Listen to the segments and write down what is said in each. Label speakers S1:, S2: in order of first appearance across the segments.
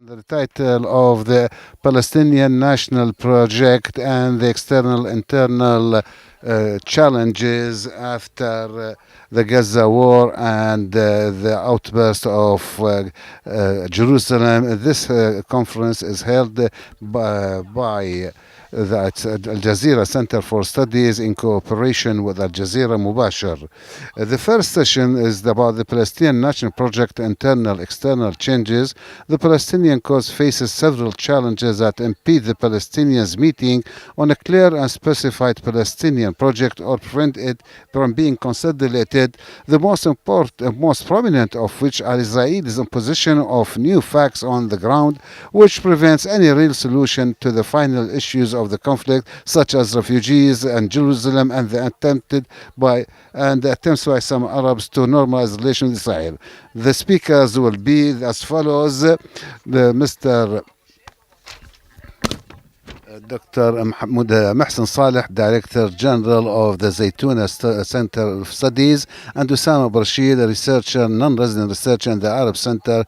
S1: The title of the Palestinian National Project and the external internal challenges after the Gaza war and the outburst of Jerusalem. This conference is held by the Al Jazeera Center for Studies in cooperation with Al Jazeera Mubashir. The first session is about the Palestinian National Project internal external changes. The Palestinian cause faces several challenges that impede the Palestinians meeting on a clear and specified Palestinian project or prevent it from being consolidated, the most prominent of which are Israel's imposition of new facts on the ground, which prevents any real solution to the final issues of the conflict, such as refugees and Jerusalem and the attempts by some Arabs to normalize relations with Israel. The speakers will be as follows: Mr. Dr. Mohsen Saleh, Director General of the Zaytouna Center of Studies, and Osama Abuirshaid, a researcher, non-resident researcher in the Arab Center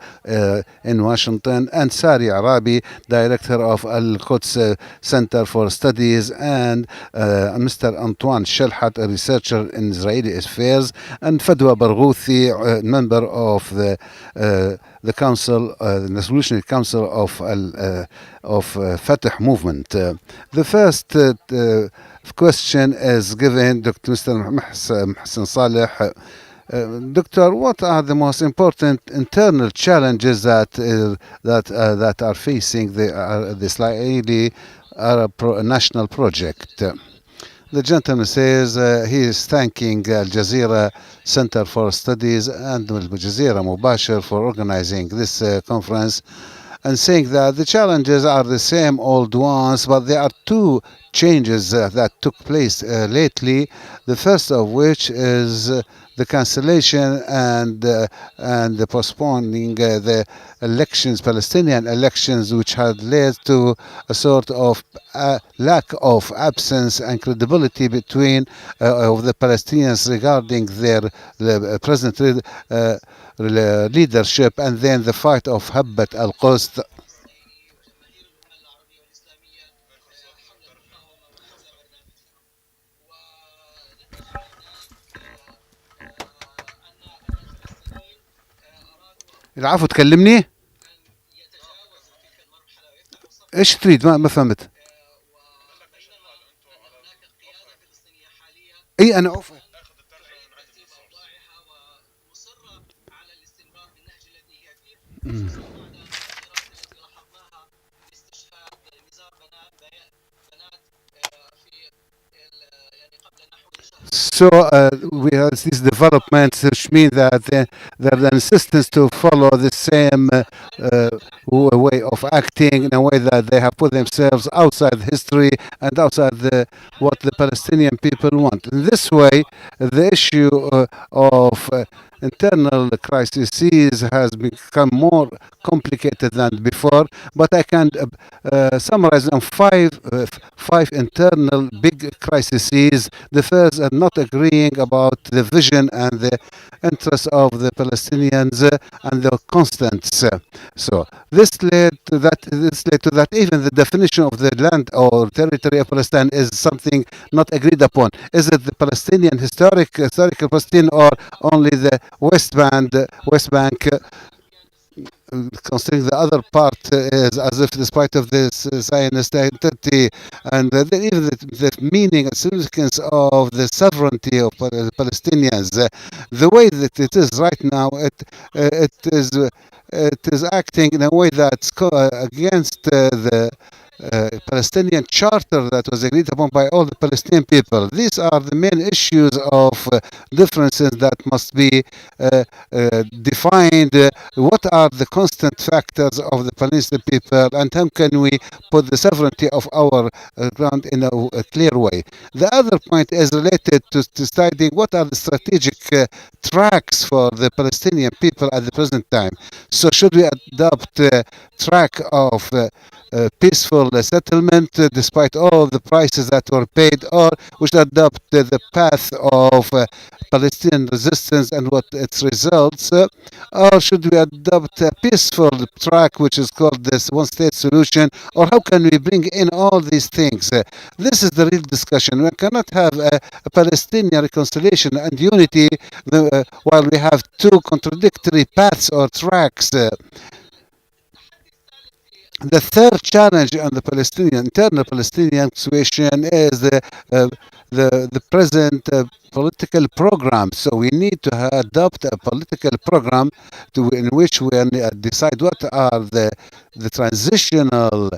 S1: in Washington, and Sari Orabi, Director of Al-Quds Center for Studies, and Mr. Antoine Shelhat, a researcher in Israeli affairs, and Fadwa Barghouthi, member of the Council, the Resolutionary Council of Fatah movement. The first question is given Dr. Mr. Mohsen Saleh. Doctor, what are the most important internal challenges that are facing the Israeli Arab National Project? The gentleman says he is thanking Al Jazeera Center for Studies and Al Jazeera Mubashir for organizing this conference, and saying that the challenges are the same old ones, but there are two changes that took place lately. The first of which is the cancellation and the postponing the elections, Palestinian elections, which had led to a sort of lack of absence and credibility between of the Palestinians regarding their present leadership, and then the fight of Habbat al-Quds. العفو، تكلمني ايش تريد؟ ما فهمت. اي انا اوفى. So we have these developments, which mean that the insistence to follow the same way of acting in a way that they have put themselves outside history and outside what the Palestinian people want. In this way, the issue of internal crises has become more complicated than before, but I can summarize them five internal big crises. The first are not agreeing about the vision and the interests of the Palestinians and the constants. So this led to that even the definition of the land or territory of Palestine is something not agreed upon. Is it the Palestinian historical Palestine, or only the West Bank? Considering the other part is as if, despite of this Zionist identity and even the meaning and significance of the sovereignty of the Palestinians, the way that it is right now, it is acting in a way that's against the Palestinian charter that was agreed upon by all the Palestinian people. These are the main issues of differences that must be defined. What are the constant factors of the Palestinian people, and how can we put the sovereignty of our ground in a clear way? The other point is related to deciding what are the strategic tracks for the Palestinian people at the present time. So should we adopt a track of peaceful peaceful settlement despite all the prices that were paid, or we should adopt the path of Palestinian resistance and what its results, or should we adopt a peaceful track which is called this one-state solution, or how can we bring in all these things? This is the real discussion. We cannot have a Palestinian reconciliation and unity while we have two contradictory paths or tracks. The third challenge on the Palestinian internal Palestinian situation is the present political program. So we need to adopt a political program in which we decide what are the transitional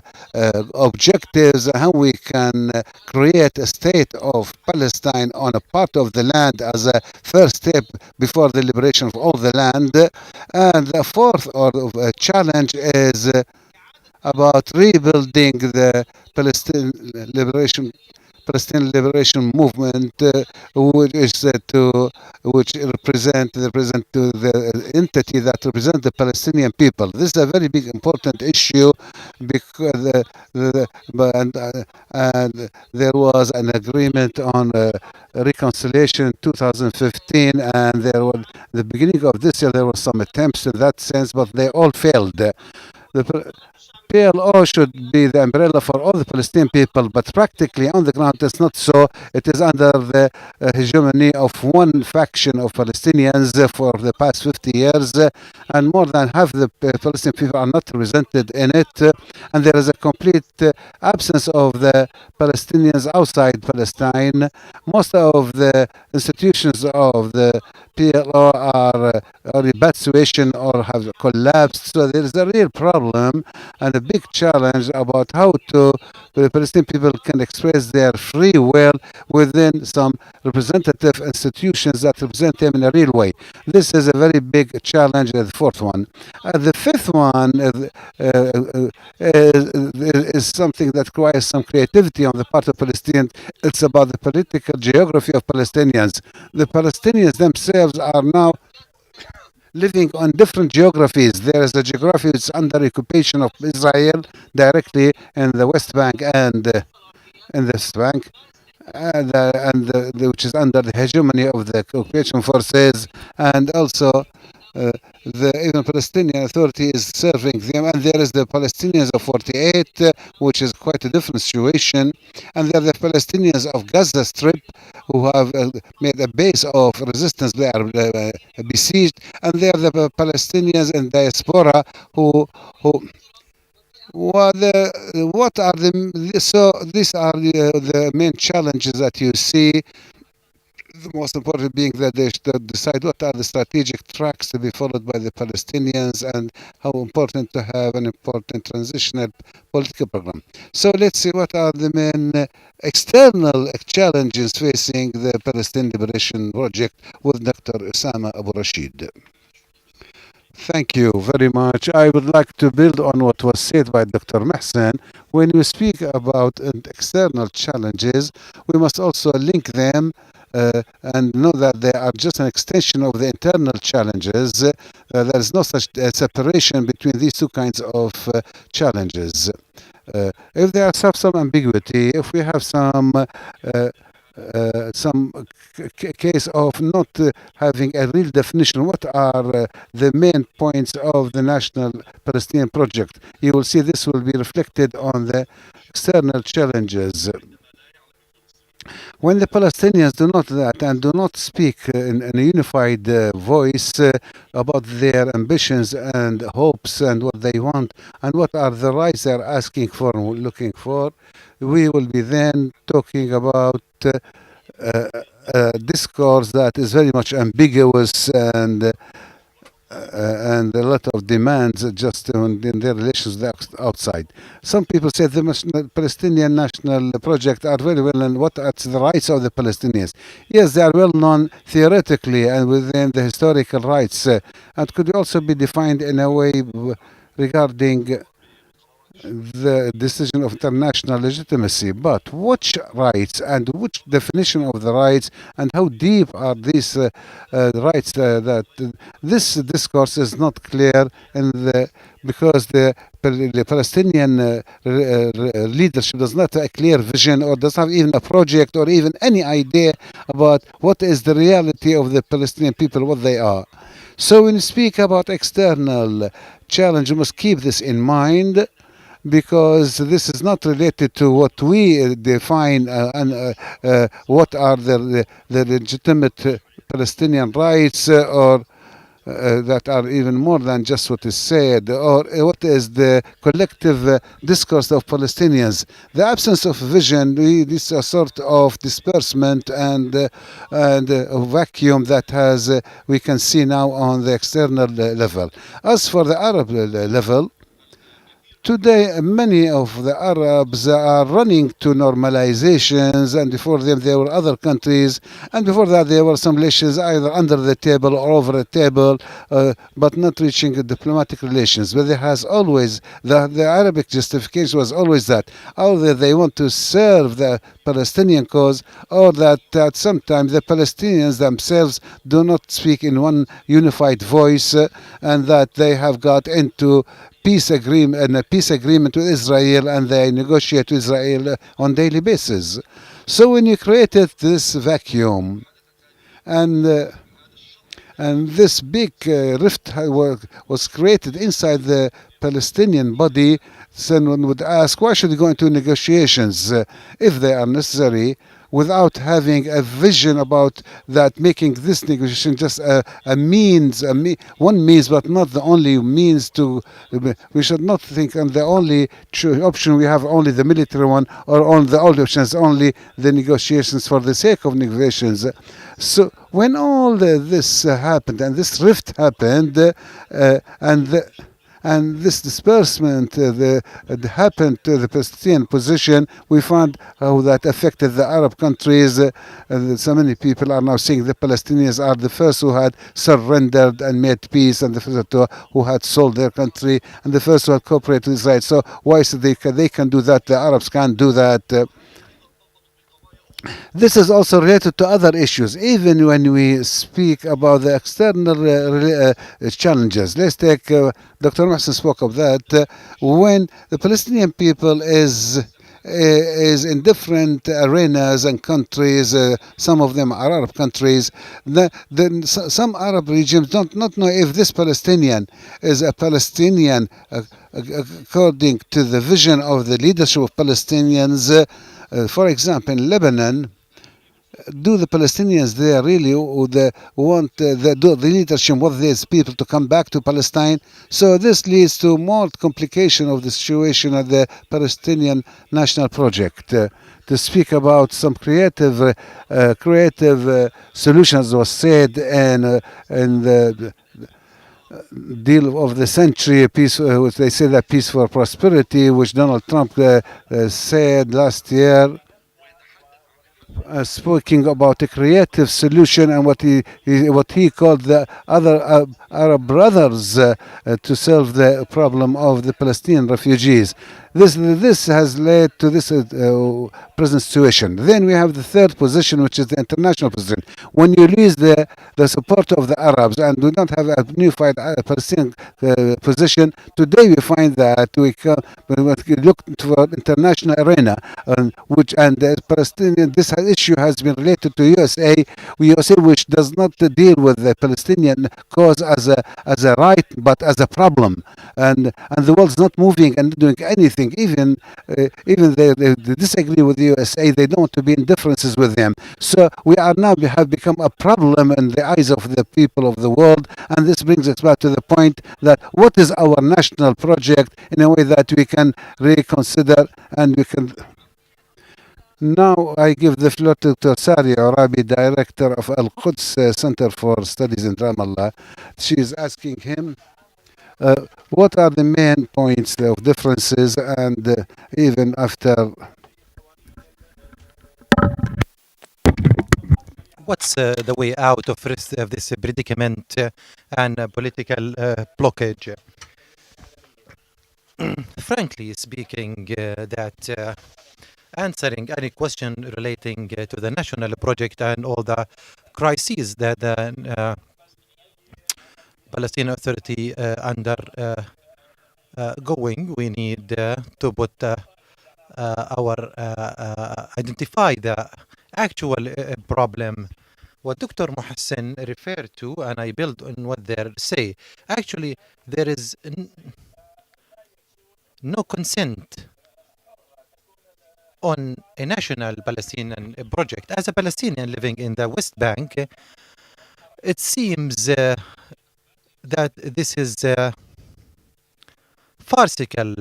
S1: objectives, how we can create a state of Palestine on a part of the land as a first step before the liberation of all the land. And the fourth challenge is about rebuilding the Palestinian liberation movement, which is which represent the entity that represents the Palestinian people. This is a very big important issue because and there was an agreement on reconciliation in 2015, and there was the beginning of this year there were some attempts in that sense, but they all failed. The PLO should be the umbrella for all the Palestinian people, but practically on the ground it's not so. It is under the hegemony of one faction of Palestinians for the past 50 years, and more than half the Palestinian people are not represented in it, and there is a complete absence of the Palestinians outside Palestine. Most of the institutions of the PLO are in bad situation or have collapsed, so there is a real problem and a big challenge about how the Palestinian people can express their free will within some representative institutions that represent them in a real way. This is a very big challenge, the fourth one. The fifth one is something that requires some creativity on the part of Palestinians. It's about the political geography of Palestinians. The Palestinians themselves are now living on different geographies. There is a geography that's under occupation of Israel directly in the West Bank and in the West Bank, which is under the hegemony of the occupation forces, and also the even Palestinian Authority is serving them, and there is the Palestinians of 48, which is quite a different situation, and there are the Palestinians of Gaza Strip who have made a base of resistance. They are besieged, and there are the Palestinians in diaspora who what are these are the main challenges that you see. The most important being that they should decide what are the strategic tracks to be followed by the Palestinians, and how important to have an important transitional political program. So let's see what are the main external challenges facing the Palestinian Liberation Project with Dr. Osama Abuirshaid. Thank you very much. I would like to build on what was said by Dr. Mohsen. When we speak about external challenges, we must also link them and know that they are just an extension of the internal challenges. There is no such separation between these two kinds of challenges. If there is some ambiguity, if we have some case of not having a real definition, what are the main points of the national Palestinian project, you will see this will be reflected on the external challenges. When the Palestinians do not that and do not speak in a unified voice about their ambitions and hopes and what they want and what are the rights they're asking for and looking for, we will be then talking about a discourse that is very much ambiguous and a lot of demands just in their relations with the outside. Some people say the Palestinian national project are very well known. What are the rights of the Palestinians? Yes, they are well known theoretically and within the historical rights, and could also be defined in a way regarding the decision of international legitimacy, but which rights and which definition of the rights and how deep are these rights that this discourse is not clear in the because the Palestinian leadership does not have a clear vision or does not have even a project or even any idea about what is the reality of the Palestinian people, what they are. So when you speak about external challenge, you must keep this in mind because this is not related to what we define and what are the legitimate Palestinian rights or that are even more than just what is said, or what is the collective discourse of Palestinians. The absence of vision is a sort of disbursement and a vacuum that has we can see now on the external level. As for the Arab level, today, many of the Arabs are running to normalizations, and before them there were other countries, and before that there were some relations either under the table or over the table, but not reaching diplomatic relations. But there has always, the Arabic justification was always that either they want to serve the Palestinian cause, or that at some time the Palestinians themselves do not speak in one unified voice, and that they have got into peace agreement and a peace agreement with Israel, and they negotiate with Israel on daily basis. So when you created this vacuum and and this big rift was created inside the Palestinian body, someone would ask, why should we go into negotiations if they are necessary, without having a vision about that, making this negotiation just a means, one means, but not the only means to. We should not think and the only option we have only the military one, or on the only option is only the negotiations for the sake of negotiations. So when all this happened and this rift happened, and this disbursement happened to the Palestinian position, we found how that affected the Arab countries. So many people are now saying the Palestinians are the first who had surrendered and made peace, and the first who had sold their country, and the first who had cooperated with Israel. So why is they can do that, the Arabs can't do that? This is also related to other issues, even when we speak about the external challenges. Let's take, Dr. Mohsen spoke of that, when the Palestinian people is in different arenas and countries. Some of them are Arab countries. Some Arab regions don't not know if this Palestinian is a Palestinian according to the vision of the leadership of Palestinians. For example, in Lebanon, do the Palestinians there really want the leadership, want these people to come back to Palestine? So this leads to more complication of the situation of the Palestinian National Project. To speak about some creative solutions was said in the deal of the century, peace, which they say that peace for prosperity, which Donald Trump said last year, speaking about a creative solution and what he called the other Arab brothers to solve the problem of the Palestinian refugees. This has led to this present situation. Then we have the third position, which is the international position. When you lose the support of the Arabs and do not have a unified Palestinian position, today we find that we look to an international arena, and the Palestinian this issue has been related to USA, which does not deal with the Palestinian cause as a right, but as a problem, and the world's not moving and doing anything. Even they disagree with the USA, they don't want to be in differences with them. So we are now have become a problem in the eyes of the people of the world, and this brings us back to the point that what is our national project in a way that we can reconsider and we can. Now I give the floor to Dr. Sari Orabi, director of Al-Quds Center for Studies in Ramallah. She is asking him what are the main points of differences, and even after.
S2: What's the way out of this predicament and political blockage? frankly speaking, that answering any question relating to the national project and all the crises that the Palestinian Authority going, we need to put identify the actual problem. What Dr. Mohsen referred to, and I build on what they say, actually there is no consent on a national Palestinian project. As a Palestinian living in the West Bank, it seems that this is farcical.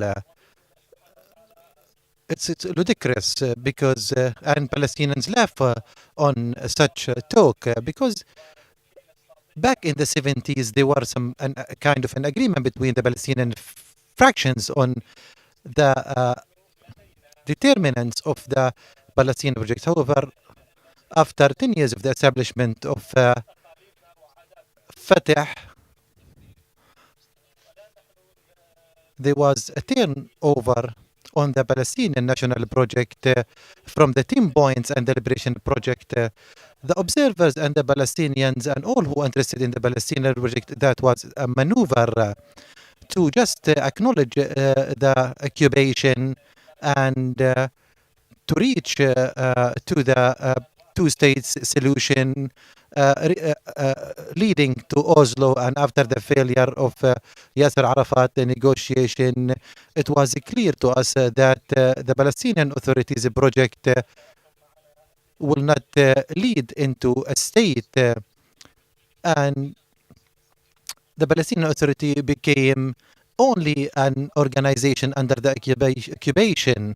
S2: It's ludicrous because and Palestinians laugh on such talk because back in the 70s there were some kind of an agreement between the Palestinian fractions on the determinants of the Palestinian project. However, after 10 years of the establishment of Fatah, there was a turnover on the Palestinian National Project from the 10 points and the Liberation Project. The observers and the Palestinians and all who are interested in the Palestinian project, that was a maneuver to just acknowledge the occupation and to reach to the two states solution leading to Oslo, and after the failure of Yasser Arafat the negotiation, it was clear to us that the Palestinian Authority's project will not lead into a state, and the Palestinian Authority became only an organization under the occupation.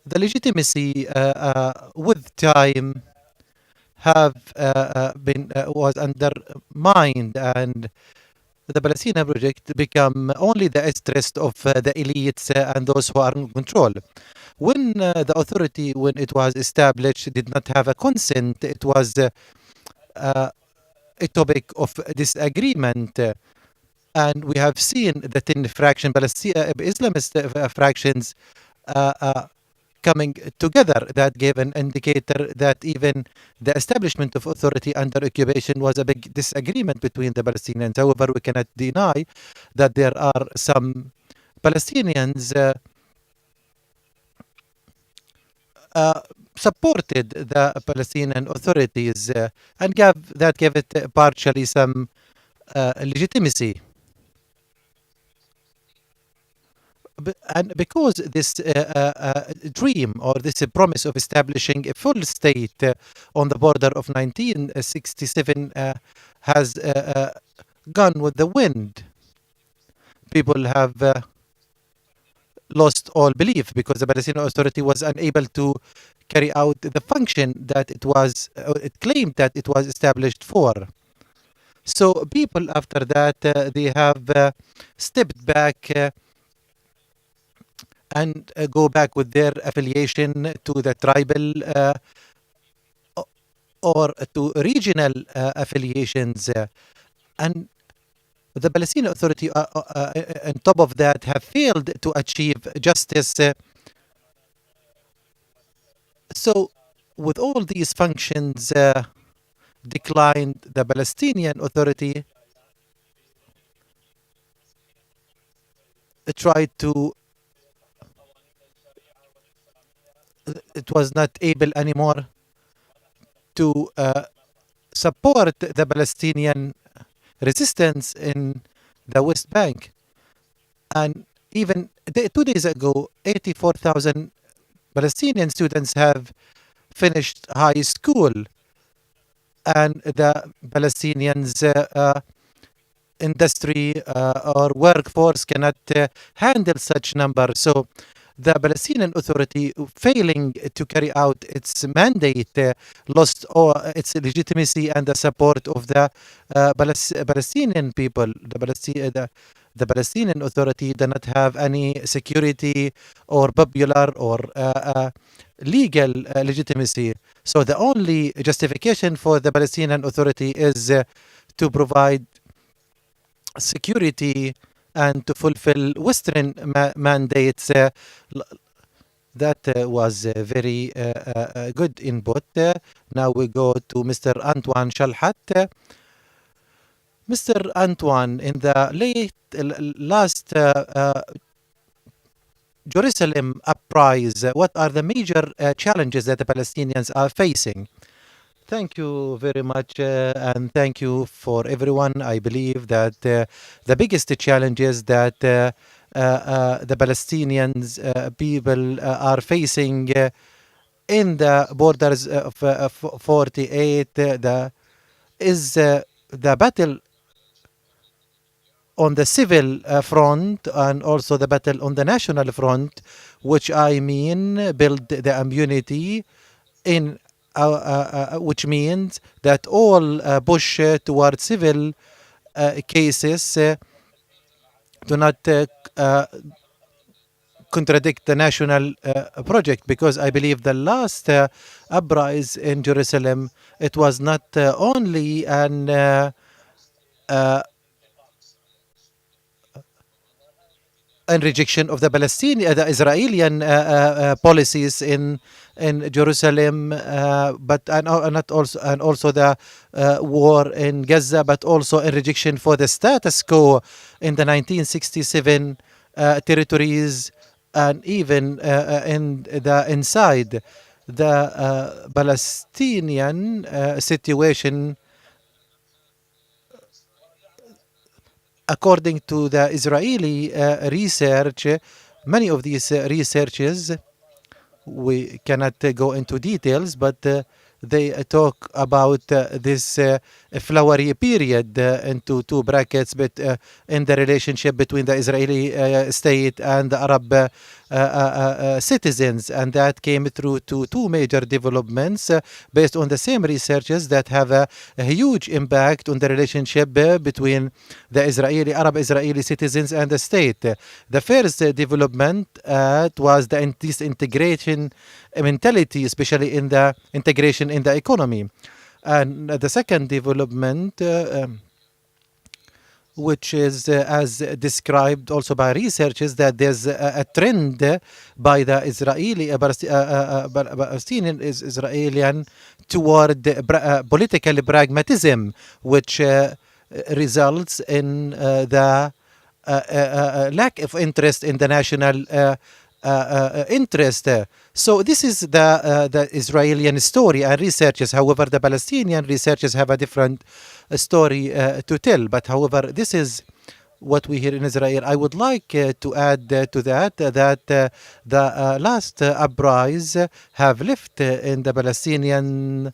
S2: The legitimacy with time have been was undermined, and the Palestinian project become only the interest of the elites and those who are in control. When the authority, when it was established, did not have a consent, it was a topic of disagreement. And we have seen the 10 Islamist fractions coming together that gave an indicator that even the establishment of authority under occupation was a big disagreement between the Palestinians. However, we cannot deny that there are some Palestinians supported the Palestinian authorities and gave it partially some legitimacy. And because this dream or this promise of establishing a full state on the border of 1967 has gone with the wind, people have lost all belief because the Palestinian Authority was unable to carry out the function that it claimed that it was established for. So people after that, they have stepped back and go back with their affiliation to the tribal or to regional affiliations. And the Palestinian Authority, on top of that, have failed to achieve justice. So, with all these functions declined, the Palestinian Authority tried to it was not able anymore to support the Palestinian resistance in the West Bank. And even 2 days ago, 84,000 Palestinian students have finished high school, and the Palestinians industry or workforce cannot handle such number. So the Palestinian Authority, failing to carry out its mandate, lost its legitimacy and the support of the Palestinian people. The Palestinian Authority does not have any security or popular or legal legitimacy. So the only justification for the Palestinian Authority is to provide security and to fulfill Western mandates. That was very good input. Now we go to Mr. Antoine Shalhat. Mr. Antoine, in the last Jerusalem uprising, what are the major challenges that the Palestinians are facing? Thank you very much, and thank you for everyone. I believe that the biggest challenges that the Palestinians people are facing in the borders of 48 is the battle on the civil front and also the battle on the national front, which I mean build the immunity in which means that all push towards civil cases do not contradict the national project, because I believe the last uprising in Jerusalem, it was not only an and rejection of the Palestinian, the Israeli policies in Jerusalem, but not also, and also the war in Gaza, but also a rejection for the status quo in the 1967 territories, and even in the inside the Palestinian situation. According to the Israeli research, many of these researches, we cannot go into details, but they talk about this flowery period into two brackets, but in the relationship between the Israeli state and the Arab citizens, and that came through to two major developments based on the same researches that have a huge impact on the relationship between the Arab Israeli citizens and the state. The first development was this integration mentality, especially in the integration in the economy, and the second development, which is as described also by researchers, that there's a trend by the Palestinian Israeli toward political pragmatism, which results in the lack of interest in the national interest. So this is the Israeli story and researchers. However, the Palestinian researchers have a different story to tell. But however, this is what we hear in Israel. I would like to add to that the last uprising have left in the Palestinian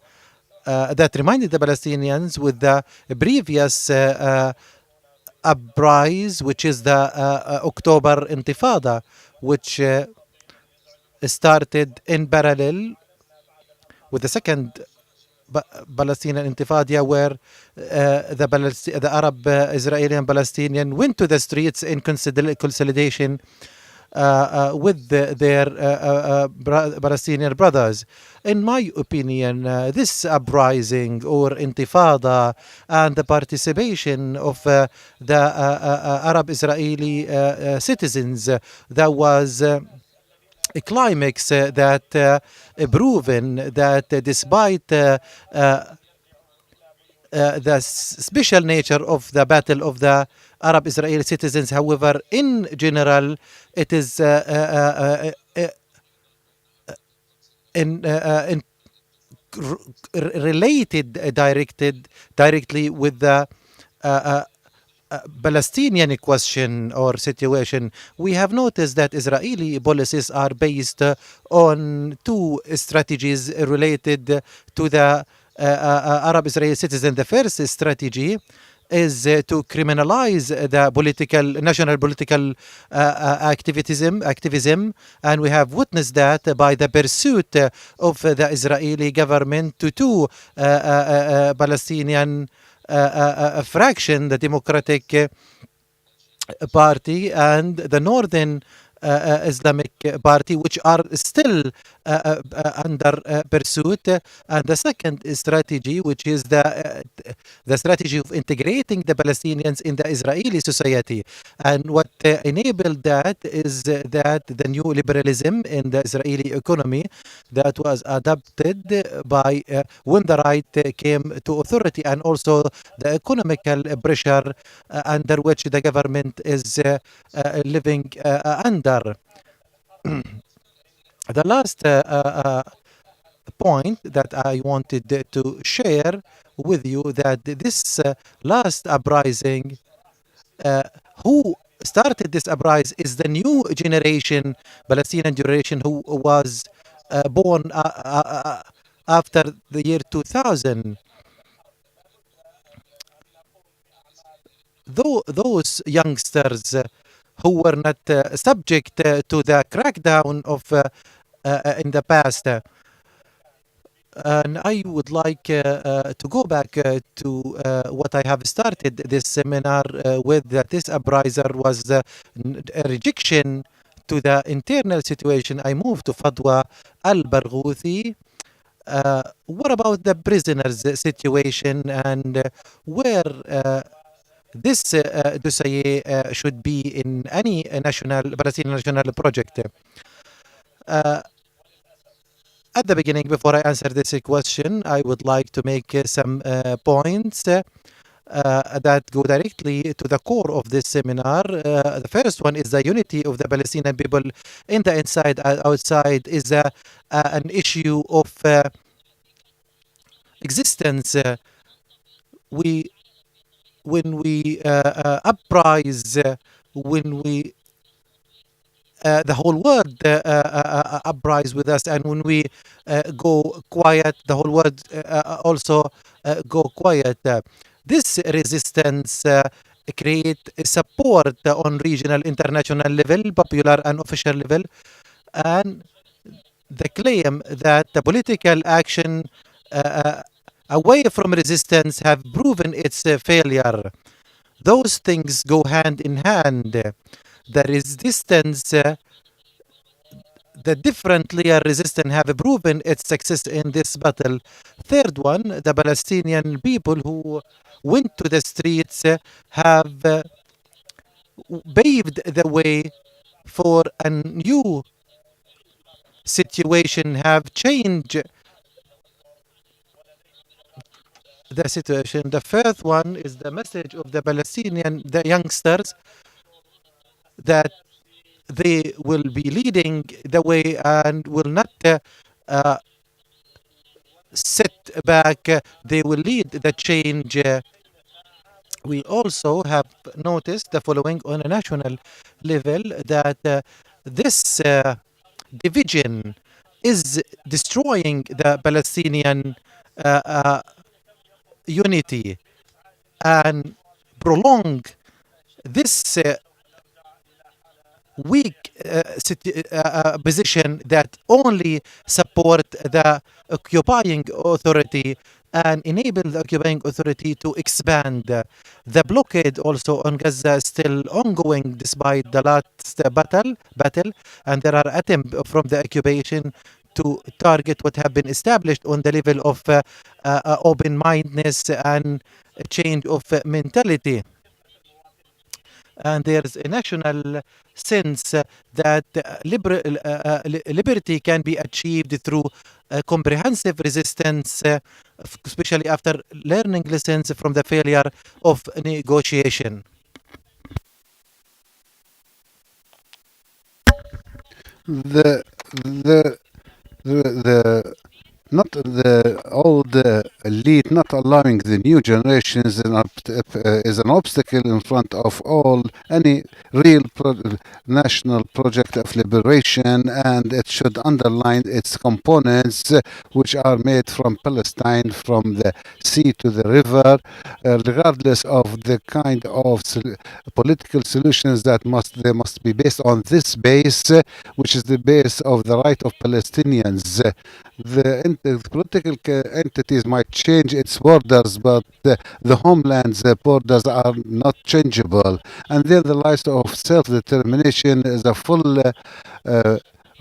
S2: that reminded the Palestinians with the previous uprising, which is the October Intifada, which started in parallel with the second Palestinian Intifada, where the Arab, Israeli and Palestinian went to the streets in consolidation with their Palestinian brothers. In my opinion, this uprising or Intifada and the participation of the Arab Israeli citizens, that was a climax that proven that despite the special nature of the battle of the Arab Israeli citizens, however, in general, it is related directly with the Palestinian question or situation. We have noticed that Israeli policies are based on two strategies related to the Arab Israeli citizen. The first strategy is to criminalize the national political activism, and we have witnessed that by the pursuit of the Israeli government to two Palestinian fraction, the Democratic Party and the Northern Islamic Party, which are still under pursuit. And the second strategy, which is the strategy of integrating the Palestinians in the Israeli society. And what enabled that is that the new liberalism in the Israeli economy that was adopted by when the right came to authority, and also the economical pressure under which the government is living under. The last point that I wanted to share with you, that this last uprising, who started this uprising is the new generation, Palestinian generation, who was born after the year 2000. Though those youngsters who were not subject to the crackdown of in the past. And I would like to go back to what I have started this seminar with, that this uprising was a rejection to the internal situation. I moved to Fatwa al-Barghouthi. What about the prisoners' situation, and where this dossier should be in any Palestinian national project? At the beginning, before I answer this question, I would like to make some points that go directly to the core of this seminar. The first one is the unity of the Palestinian people in the inside and outside is an issue of existence. When we uprise, when we the whole world uprise with us, and when we go quiet, the whole world also go quiet. This resistance create support on regional, international level, popular and official level, and the claim that the political action away from resistance have proven its failure. Those things go hand in hand. The resistance, the different layer resistance have proven its success in this battle. Third one, the Palestinian people who went to the streets have paved the way for a new situation, have changed the situation. The fourth one is the message of the youngsters, that they will be leading the way and will not sit back. They will lead the change. We also have noticed the following on a national level, that this division is destroying the Palestinian unity and prolong this weak position that only support the occupying authority and enable the occupying authority to expand. The blockade also on Gaza is still ongoing despite the last battle, and there are attempts from the occupation to target what have been established on the level of open-mindedness and change of mentality. And there's a national sense that liberty can be achieved through comprehensive resistance, especially after learning lessons from the failure of negotiation.
S1: Not the old elite not allowing the new generations is an obstacle in front of all any real national project of liberation, and it should underline its components, which are made from Palestine, from the sea to the river, regardless of the kind of political solutions that they must be based on this base, which is the base of the right of Palestinians. The political entities might change its borders, but the homeland's borders are not changeable. And then the right of self-determination is a full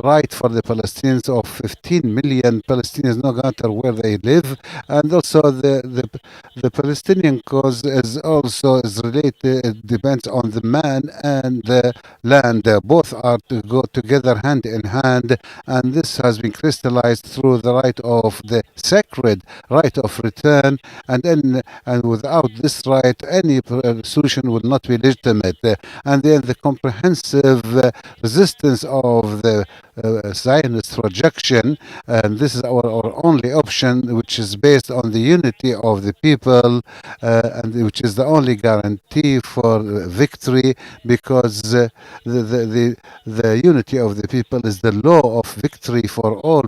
S1: right for the Palestinians of 15 million Palestinians, no matter where they live. And also the Palestinian cause is related, it depends on the man and the land. Both are to go together hand in hand, and this has been crystallized through the right of the sacred right of return, and without this right, any solution would not be legitimate. And then the comprehensive resistance of the Zionist rejection, and this is our only option, which is based on the unity of the people, and which is the only guarantee for victory, because the unity of the people is the law of victory for all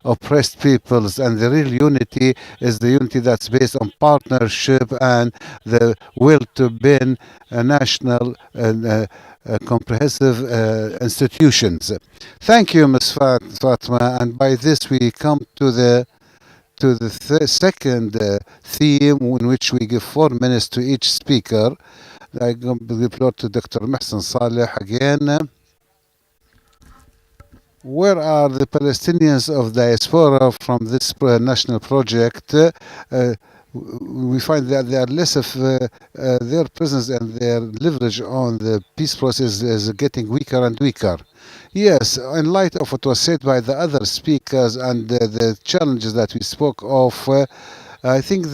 S1: oppressed peoples, and the real unity is the unity that's based on partnership and the will to build a national and comprehensive institutions. Thank you, Ms. Fatma. And by this we come to the second theme, in which we give 4 minutes to each speaker. I give the floor to Dr. Mohsen Saleh again. Where are the Palestinians of diaspora from this national project? We find that they are less of their presence and their leverage on the peace process is getting weaker and weaker. Yes, in light of what was said by the other speakers and the challenges that we spoke of, I think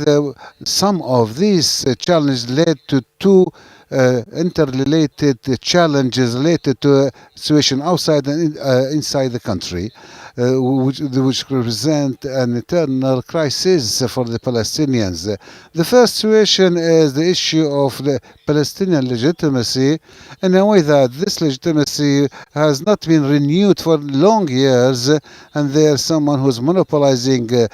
S1: some of these challenges led to two interrelated challenges related to a situation outside and inside the country, which represent an eternal crisis for the Palestinians. The first situation is the issue of the Palestinian legitimacy, in a way that this legitimacy has not been renewed for long years, and there's someone who's monopolizing the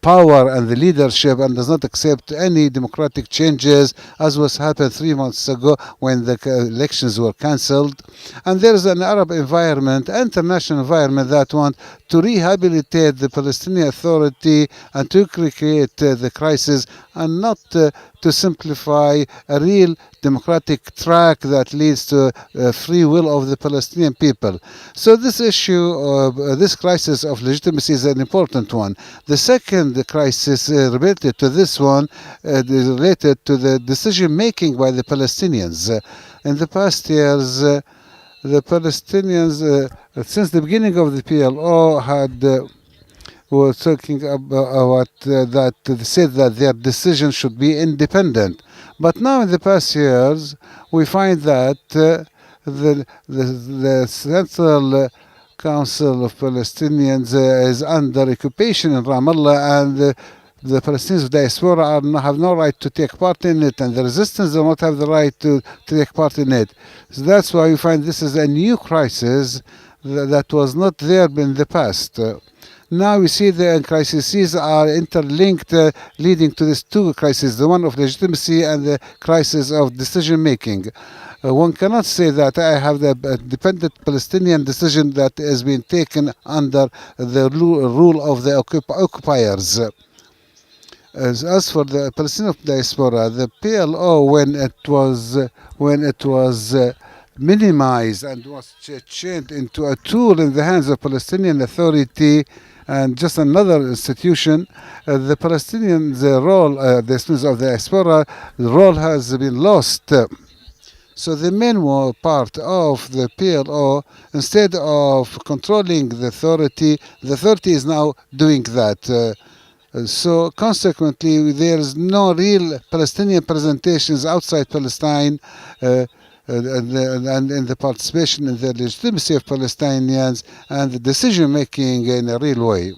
S1: power and the leadership and does not accept any democratic changes, as was happened 3 months ago when the elections were cancelled. And there is an Arab environment, international environment, that want to rehabilitate the Palestinian Authority and to create the crisis, and not to simplify a real democratic track that leads to free will of the Palestinian people. So this issue, this crisis of legitimacy is an important one. The second crisis related to this one is related to the decision making by the Palestinians. In the past years, the Palestinians, since the beginning of the PLO, were talking about that they said that their decision should be independent. But now in the past years, we find that the Central Council of Palestinians is under occupation in Ramallah, and the Palestinians of diaspora have no right to take part in it, and the resistance do not have the right to take part in it. So that's why we find this is a new crisis that was not there in the past. Now we see the crises are interlinked, leading to these two crises, the one of legitimacy and the crisis of decision making. One cannot say that I have the dependent Palestinian decision that has been taken under the rule of the occupiers. As for the Palestinian diaspora, the PLO, when it was minimized and was changed into a tool in the hands of Palestinian Authority and just another institution, the Palestinians' role, the students of the diaspora, the role has been lost. So the main part of the PLO, instead of controlling the authority is now doing that. So consequently, there is no real Palestinian presentations outside Palestine, and in the participation in the legitimacy of Palestinians and the decision making in a real way.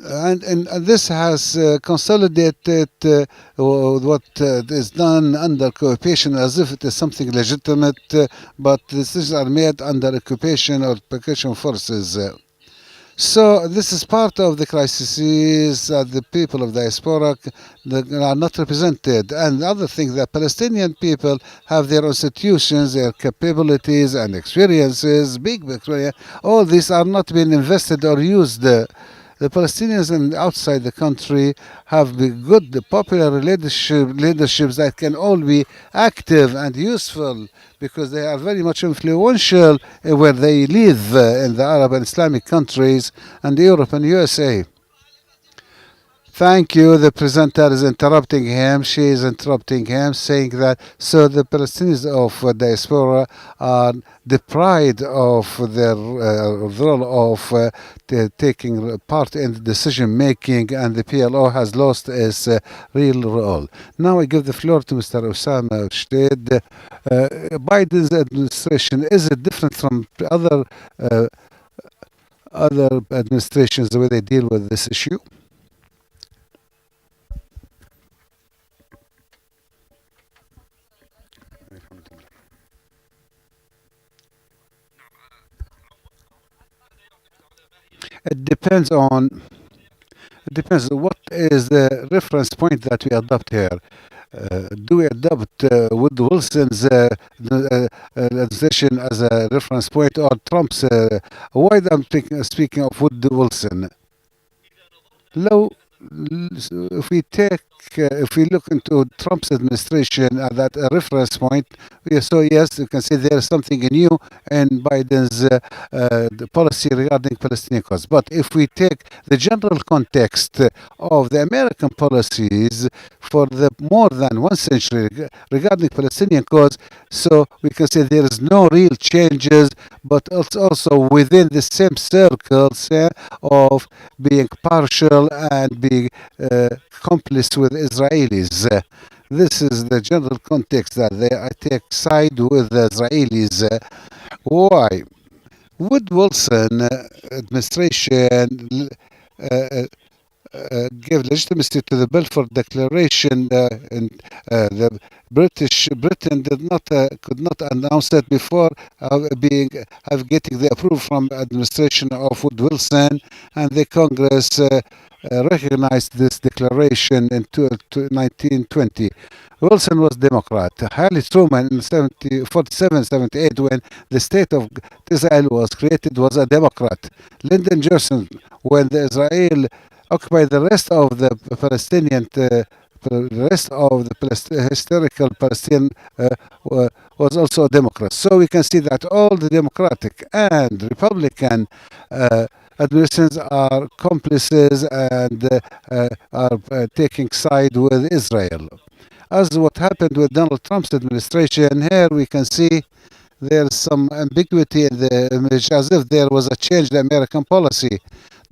S1: And this has consolidated what is done under occupation as if it is something legitimate, but decisions are made under occupation or occupation forces. So this is part of the crises that the people of diaspora are not represented. And the other thing, the Palestinian people have their institutions, their capabilities and experiences, big experience. All these are not being invested or used. The Palestinians and outside the country have the good, the popular leaderships that can all be active and useful because they are very much influential where they live in the Arab and Islamic countries and Europe and USA. Thank you. The presenter is interrupting him. She is interrupting him, saying that so the Palestinians of diaspora are deprived of their role of taking part in the decision making, and the PLO has lost its real role. Now I give the floor to Mr. Osama Shted. Biden's administration, is it different from other administrations the way they deal with this issue? It depends on what is the reference point that we adopt here. Do we adopt Wood Wilson's legislation as a reference point or Trump's? Why I'm speaking of Wood Wilson? لو if we look into Trump's administration at that reference point, so yes, you can say there is something new in Biden's the policy regarding Palestinian cause. But if we take the general context of the American policies for the more than 1 century regarding Palestinian cause, so we can say there is no real changes, but it's also within the same circles of being partial and being complice with Israelis. This is the general context that they take side with the Israelis. Why? Wood Wilson administration gave legitimacy to the Balfour Declaration, and the Britain did not could not announce it before getting the approval from administration of Wood Wilson, and the Congress recognized this declaration in 1920. Wilson was Democrat. Harry Truman in 47, 78, when the state of Israel was created, was a Democrat. Lyndon Johnson, when Israel occupied the rest of the Palestinian, the rest of the historical Palestine was also a Democrat. So we can see that all the Democratic and Republican administrations are complices and are taking side with Israel. As what happened with Donald Trump's administration, here we can see there's some ambiguity in the image, as if there was a change in American policy.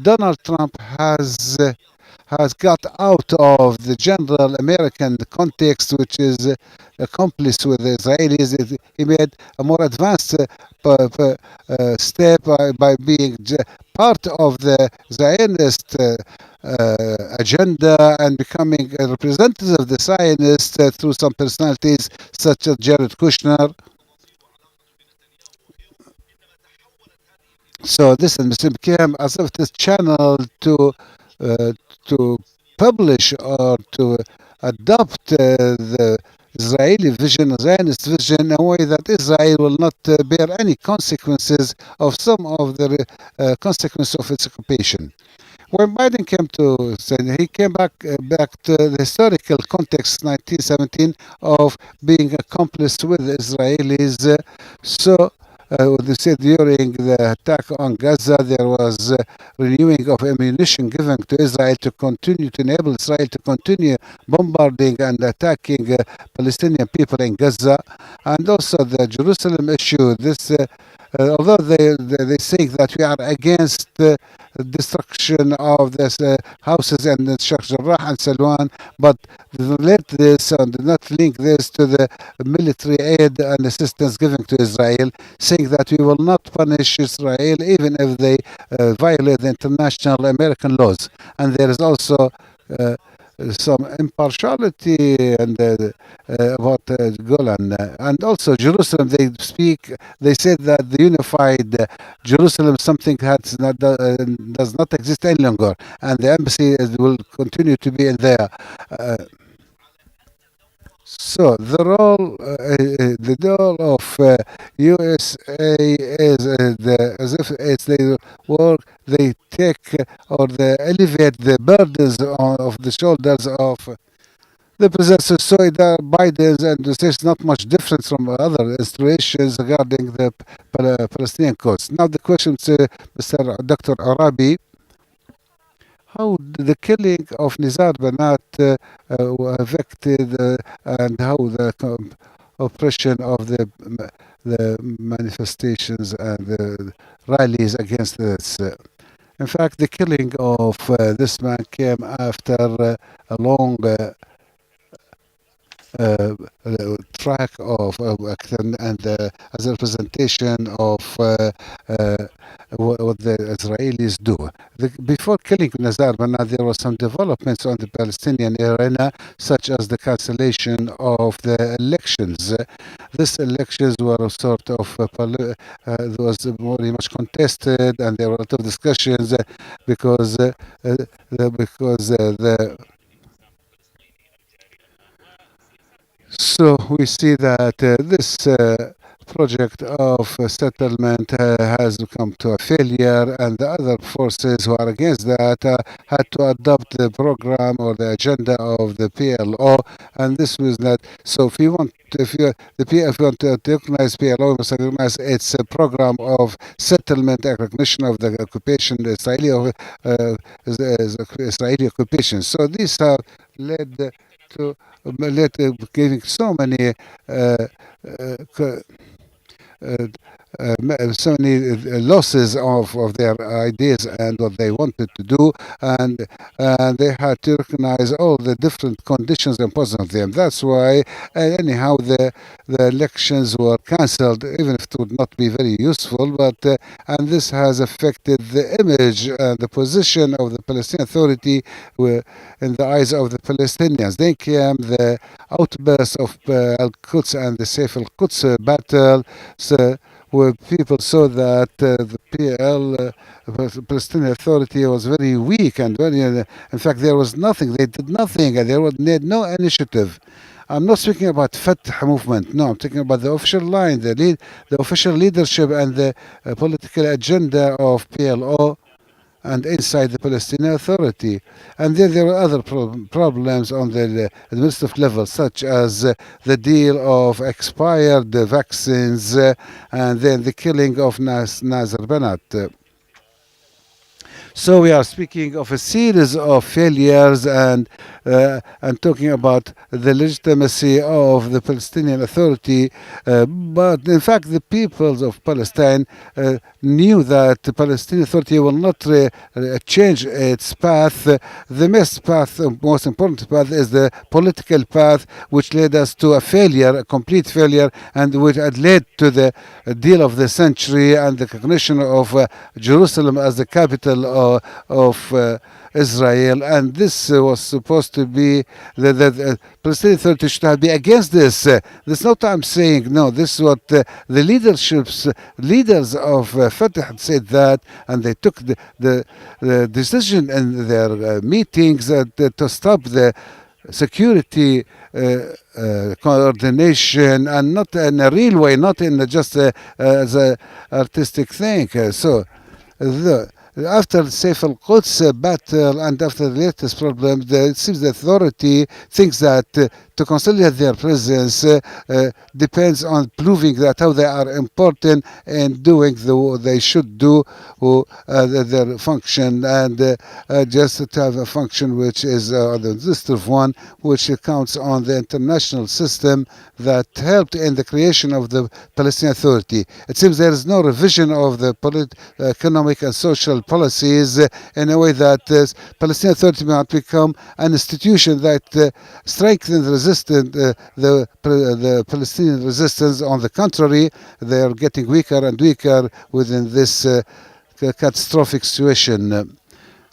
S1: Donald Trump has got out of the general American context, which is accomplice with the Israelis. He made a more advanced step by being part of the Zionist agenda and becoming a representative of the Zionists through some personalities such as Jared Kushner. So this became as if this channel to publish or to adopt the Israeli vision, Zionist vision, in a way that Israel will not bear any consequences of some of the consequences of its occupation. When Biden came to, he came back to the historical context, 1917, of being accomplice with the Israelis. So they said during the attack on Gaza, there was renewing of ammunition given to Israel to continue to enable Israel to continue bombarding and attacking Palestinian people in Gaza, and also the Jerusalem issue. This, although they say that we are against the destruction of the houses in Sheikh Jarrah and Salwan, but let this and not link this to the military aid and assistance given to Israel, saying that we will not punish Israel even if they violate the international American laws. And there is also some impartiality and about Golan. And also Jerusalem, they said that the unified Jerusalem is something that does not exist any longer, and the embassy will continue to be in there. Uh, so the role of USA is as if it's their work. They take or they elevate the burdens of the shoulders of the president. So Biden's administration is not much different from other institutions regarding the Palestinian cause. Now the question to Mr. Dr. Arabi, how the killing of Nizar Banat affected and how the oppression of the manifestations and the rallies against this. In fact, the killing of this man came after a long track of and as a representation of what the Israelis do. Before killing Nazar Banat, there were some developments on the Palestinian arena, such as the cancellation of the elections. These elections were a sort of was very much contested, and there were a lot of discussions because the So we see that this project of settlement has come to a failure, and the other forces who are against that had to adopt the program or the agenda of the PLO, and this was not. So if you want to recognize PLO, you must recognize its program of settlement and recognition of the occupation, the Israeli occupation. So these are led to giving so many uh, so many losses of their ideas and what they wanted to do, and they had to recognize all the different conditions imposed on them. That's why, anyhow, the elections were cancelled, even if it would not be very useful. But and this has affected the image and the position of the Palestinian Authority in the eyes of the Palestinians. Then came the outburst of Al-Quds and the Saif al-Quds battle. So, where people saw that the Palestinian Authority was very weak and very, in fact, there was nothing. They did nothing, and there was no initiative. I'm not speaking about Fatah movement. No, I'm talking about the official line, the official leadership, and the political agenda of PLO and inside the Palestinian Authority. And then there were other problems on the administrative level, such as the deal of expired vaccines and then the killing of Nazar Banat. So we are speaking of a series of failures and talking about the legitimacy of the Palestinian Authority. But in fact, the peoples of Palestine knew that the Palestinian Authority will not change its path. The most important path is the political path, which led us to a failure, a complete failure, and which had led to the deal of the century and the recognition of Jerusalem as the capital of Israel. And this was supposed to be the Palestinian Authority should be against this. This is not what I'm saying. No, this is what the leaders of Fatah said that, and they took the decision in their meetings to stop the security coordination, and not in a real way, not in just as a artistic thing. So after the Saif al-Quds battle and after the latest problem, it seems the authority thinks that to consolidate their presence depends on proving that how they are important and doing what they should do, their function, and just to have a function which is the administrative one, which counts on the international system that helped in the creation of the Palestinian Authority. It seems there is no revision of the economic and social policies in a way that Palestinian Authority might become an institution that strengthens the Palestinian resistance. On the contrary, they are getting weaker and weaker within this catastrophic situation.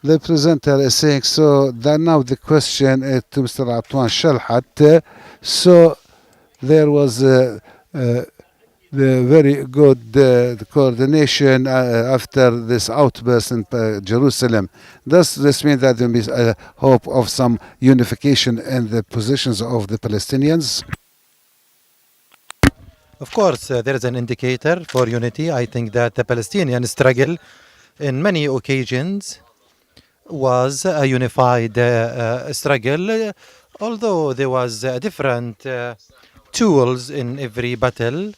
S1: The presenter is saying, so that now the question is to Mr. Atwan Shalhat. So there was the very good coordination after this outburst in Jerusalem. Does this mean that there is a hope of some unification in the positions of the Palestinians?
S2: Of course, there is an indicator for unity. I think that the Palestinian struggle in many occasions was a unified struggle, although there was different tools in every battle.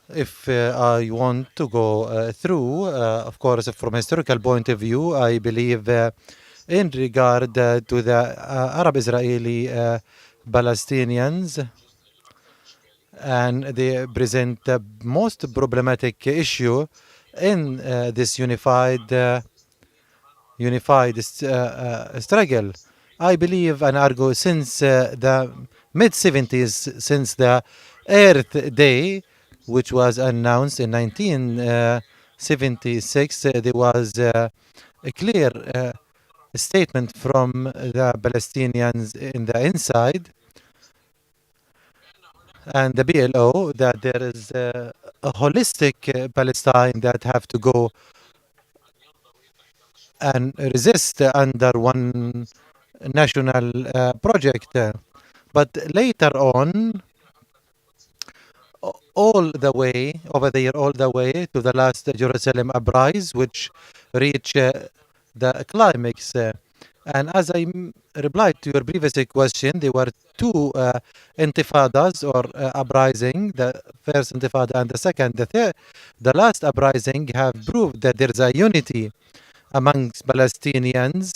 S2: If I want to go through, of course, from a historical point of view, I believe in regard to the Arab-Israeli Palestinians, and they present the most problematic issue in this unified struggle. I believe and argue since the mid-70s, since the Earth Day, which was announced in 1976, there was a clear statement from the Palestinians in the inside and the PLO that there is a holistic Palestine that have to go and resist under one national project. But later on, all the way over there, all the way to the last Jerusalem uprising, which reached the climax. And as I replied to your previous question, there were two intifadas or uprising, the first intifada and the second. The third, the last uprising have proved that there is a unity amongst Palestinians,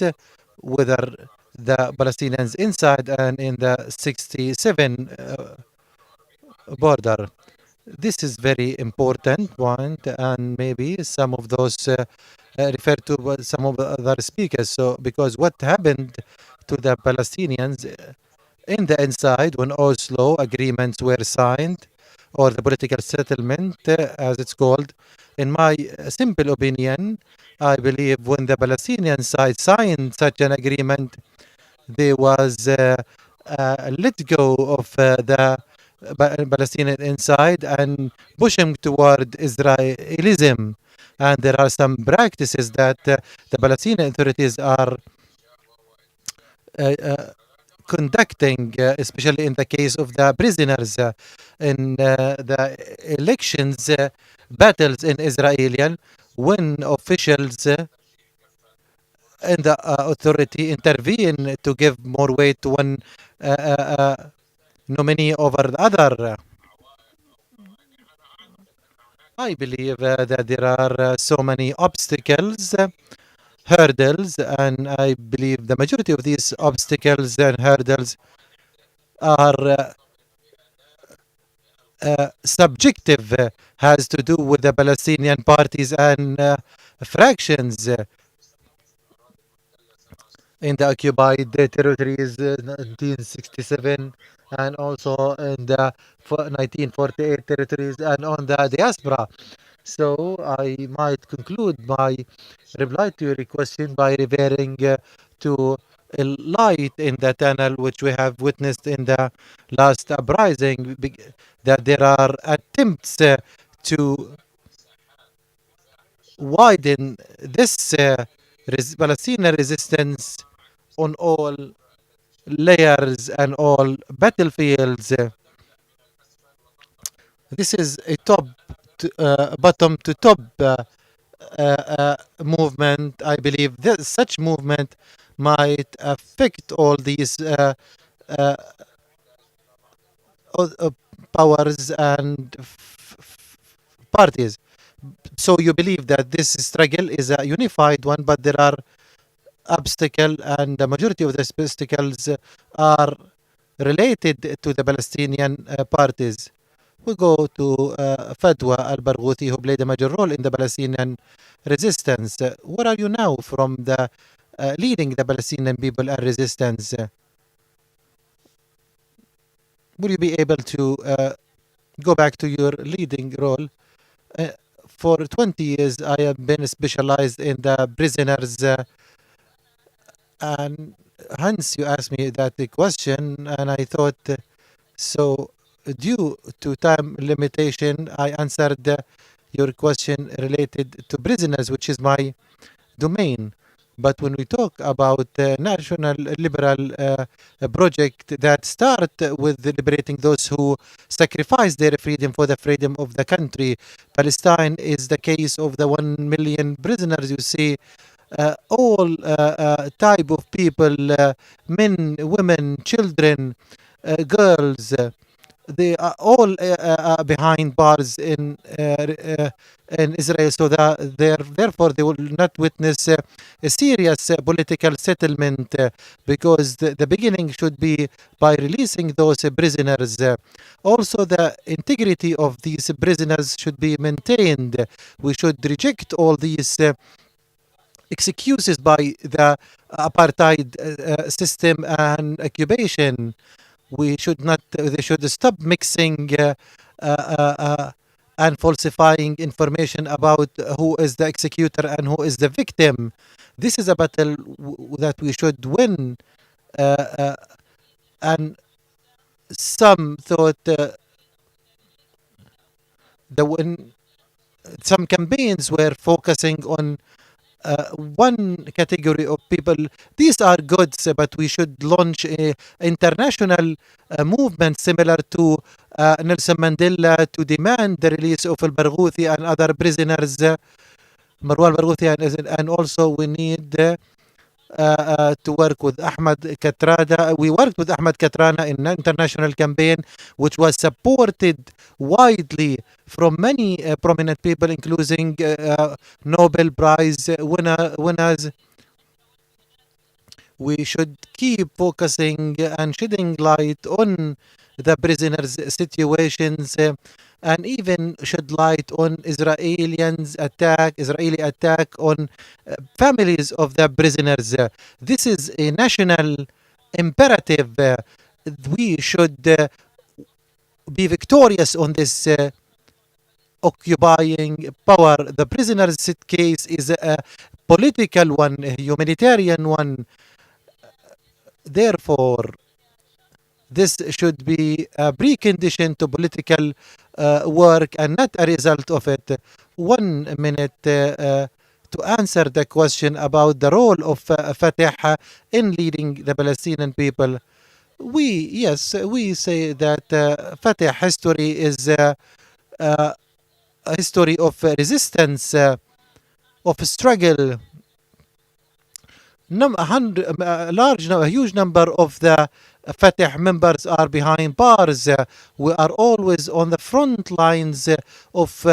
S2: whether the Palestinians inside and in the 67 border. This is very important point, and maybe some of those refer to some of the other speakers. So, because what happened to the Palestinians in the inside when Oslo agreements were signed, or the political settlement, as it's called, in my simple opinion, I believe when the Palestinian side signed such an agreement, there was let go of the Palestinian inside and pushing toward Israelism. And there are some practices that the Palestinian authorities are conducting, especially in the case of the prisoners in the elections battles in Israel, when officials and the authority intervene to give more weight to one nominee over the other. I believe that there are so many obstacles, hurdles, and I believe the majority of these obstacles and hurdles are subjective, has to do with the Palestinian parties and fractions in the occupied territories 1967, and also in the 1948 territories and on the diaspora. So I might conclude my reply to your question by referring to a light in the tunnel which we have witnessed in the last uprising, that there are attempts to widen this Palestinian resistance on all layers and all battlefields. This is a top to, bottom to top movement. I believe that such movement might affect all these uh, powers and parties. So you believe that this struggle is a unified one, but there are obstacles, and the majority of the obstacles are related to the Palestinian parties. We go to Fatwa al-Barghouthi, who played a major role in the Palestinian resistance. Where are you now from the leading the Palestinian people and resistance? Will you be able to go back to your leading role For 20 years, I have been specialized in the prisoners, and hence you asked me that question, and I thought, so due to time limitation, I answered your question related to prisoners, which is my domain. But when we talk about the national liberal project that start with liberating those who sacrifice their freedom for the freedom of the country, Palestine is the case of the 1 million prisoners. You see, all type of people, men, women, children, girls. They are all behind bars in Israel, so that therefore they will not witness a serious political settlement, because the beginning should be by releasing those prisoners. Also, the integrity of these prisoners should be maintained. We should reject all these excuses by the apartheid system and occupation. We should not, they should stop mixing and falsifying information about who is the executor and who is the victim. This is a battle that we should win. And some thought when some campaigns were focusing on one category of people. These are goods, but we should launch a international movement similar to Nelson Mandela to demand the release of Al-Barghouthi and other prisoners, Marwan Barghouthi, and also we need to work with Ahmad Katrada. We worked with Ahmad Katrana in an international campaign, which was supported widely from many prominent people, including Nobel Prize winners. We should keep focusing and shedding light on the prisoners' situations, and even shed light on Israeli attack on families of the prisoners. This is a national imperative. We should be victorious on this occupying power. The prisoners' case is a political one, a humanitarian one. Therefore, this should be a precondition to political work and not a result of it. 1 minute to answer the question about the role of Fatah in leading the Palestinian people. We say that Fatah history is a history of resistance, of struggle. A huge number of the Fatah members are behind bars. We are always on the front lines of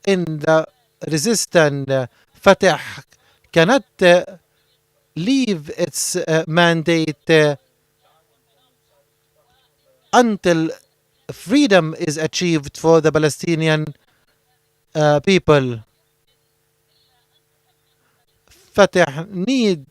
S2: in the resistance. Fatah cannot leave its mandate until freedom is achieved for the Palestinian people. Fatah need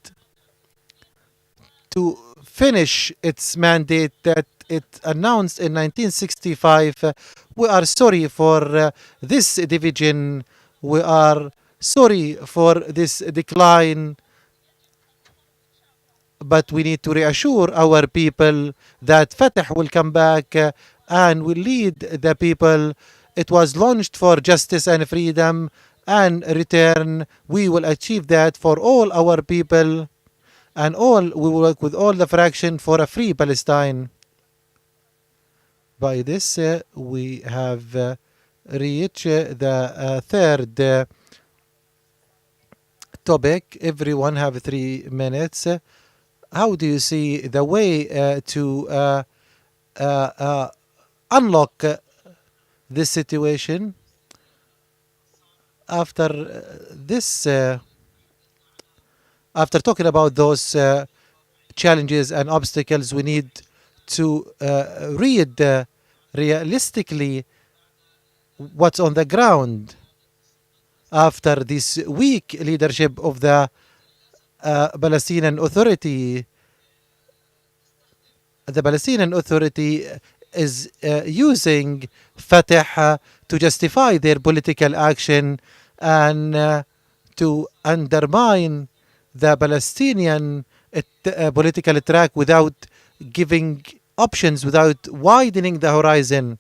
S2: to finish its mandate that it announced in 1965. We are sorry for this division. We are sorry for this decline. But we need to reassure our people that Fatah will come back and will lead the people. It was launched for justice and freedom, and return we will achieve that for all our people, and we will work with all the fraction for a free Palestine. By this we have reached the third topic. Everyone have 3 minutes. How do you see the way to unlock this situation? After this, after talking about those challenges and obstacles, we need to read realistically what's on the ground. After this weak leadership of the Palestinian Authority, the Palestinian Authority is using Fatah to justify their political action and to undermine the Palestinian political track without giving options, without widening the horizon.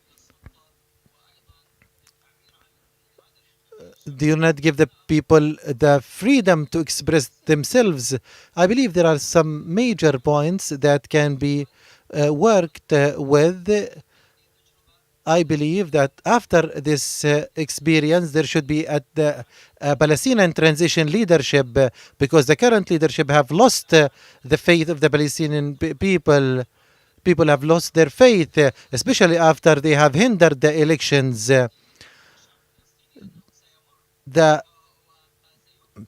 S2: Do not give the people the freedom to express themselves. I believe there are some major points that can be worked with. I believe that after this experience, there should be at the Palestinian transition leadership, because the current leadership have lost the faith of the Palestinian people. People have lost their faith, especially after they have hindered the elections. The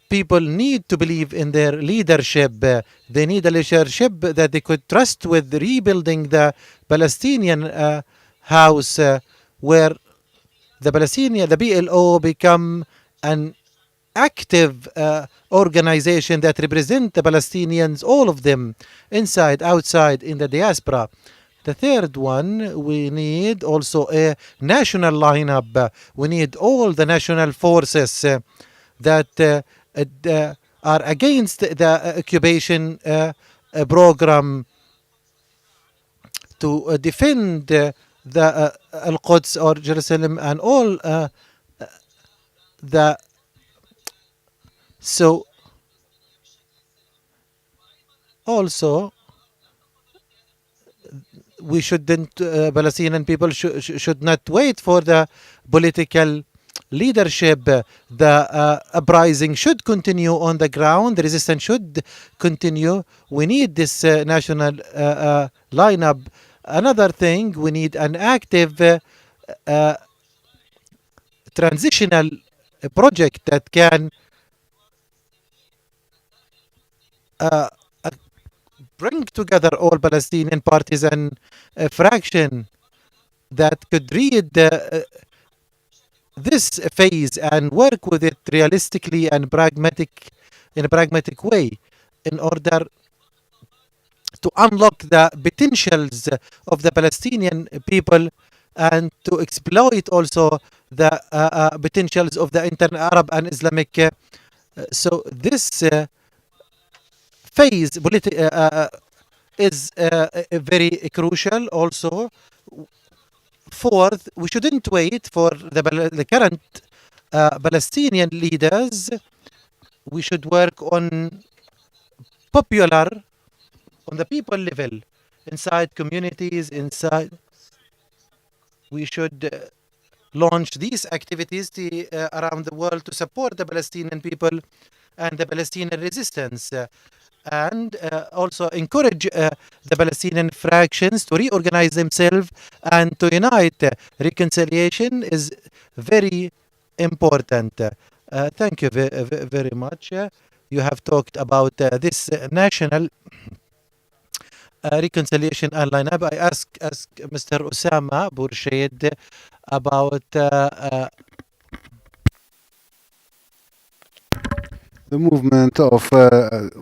S2: people need to believe in their leadership. They need a leadership that they could trust with rebuilding the Palestinian house, where the PLO become an active organization that represent the Palestinians, all of them, inside, outside, in the diaspora. The third one, we need also a national lineup. We need all the national forces that are against the occupation program to defend the Al-Quds or Jerusalem and all the so also we shouldn't Palestinian people should not wait for the political leadership. The uprising should continue on the ground. The resistance should continue. We need this national lineup. Another thing, we need an active transitional project that can bring together all Palestinian parties and fraction that could read this phase and work with it realistically and in a pragmatic way, in order to unlock the potentials of the Palestinian people and to exploit also the potentials of the Arab and Islamic. So this phase is very crucial also. Fourth, we shouldn't wait for the current Palestinian leaders. We should work on the people level, inside communities, inside. We should launch these activities around the world to support the Palestinian people and the Palestinian resistance. And also encourage the Palestinian fractions to reorganize themselves and to unite. Reconciliation is very important. Thank you very much. You have talked about this national reconciliation and lineup. I ask Mr. Osama Abuirshaid about
S1: the movement of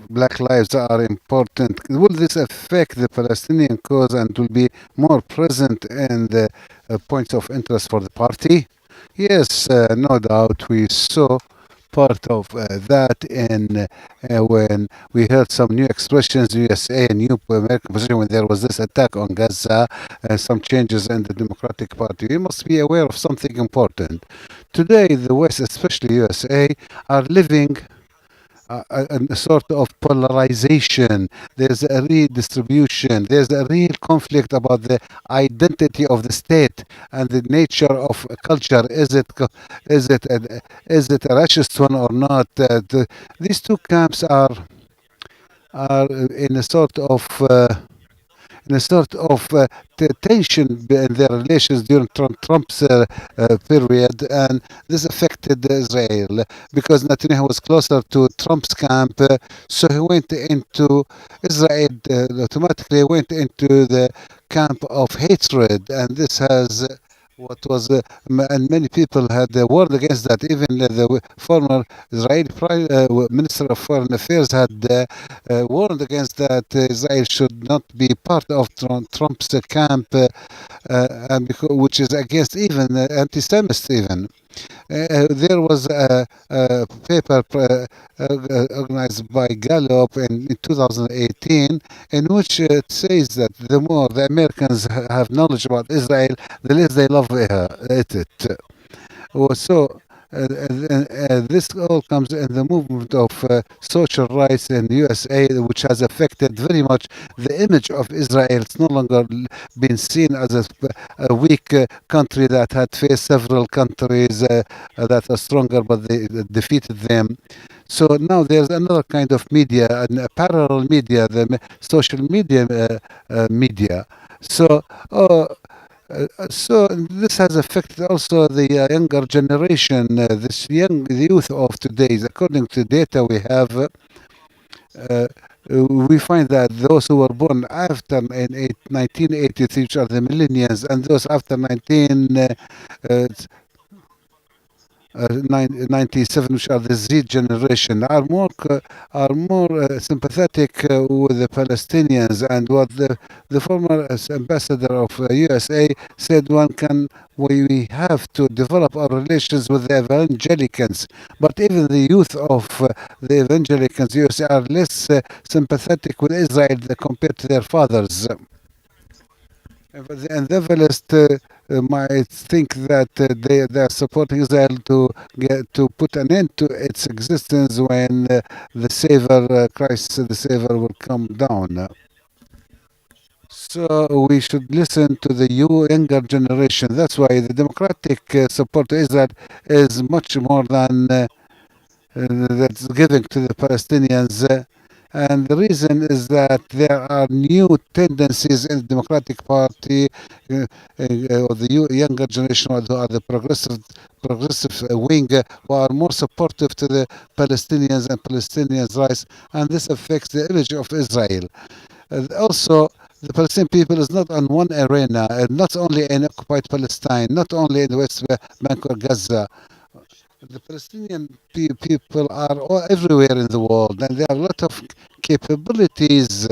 S1: Black Lives are important. Will this affect the Palestinian cause and will be more present in the points of interest for the party? Yes, no doubt. We saw part of that in when we heard some new expressions, USA and new American position when there was this attack on Gaza, some changes in the Democratic Party. We must be aware of something important. Today, the West, especially USA, are living a sort of polarization. There's a redistribution. There's a real conflict about the identity of the state and the nature of culture. Is it a racist one or not? These two camps are in a sort of tension in their relations during Trump's period, and this affected Israel because Netanyahu was closer to Trump's camp, so he went into Israel, automatically went into the camp of hatred, and this has what was and many people had warned against that. Even the former Israeli Minister of Foreign Affairs had warned against that Israel should not be part of Trump's camp, and which is against even anti-Semites even. There was a paper organized by Gallup in 2018 in which it says that the more the Americans have knowledge about Israel, the less they love it. So this all comes in the movement of social rights in USA, which has affected very much the image of Israel. It's no longer been seen as a weak country that had faced several countries that are stronger, but they defeated them. So now there's another kind of media, a parallel media, the social media. So. So this has affected also the younger generation, the youth of today. According to data we have, we find that those who were born after 1983, which are the millennials, and those after 97, which are the Z generation, are more sympathetic with the Palestinians, and what the former ambassador of USA said, we have to develop our relations with the evangelicals, but even the youth of the evangelicals USA are less sympathetic with Israel compared to their fathers. But the endeavorists might think that they are supporting Israel to put an end to its existence when the Savior, Christ the Savior, will come down. So we should listen to the younger generation. That's why the democratic support to Israel is much more than that's given to the Palestinians. And the reason is that there are new tendencies in the Democratic Party, or the younger generation, who are the progressive wing, who are more supportive to the Palestinians and Palestinians' rights, and this affects the image of Israel. Also, the Palestinian people is not on one arena, not only in occupied Palestine, not only in the West Bank or Gaza. The Palestinian people are everywhere in the world, and they have a lot of capabilities.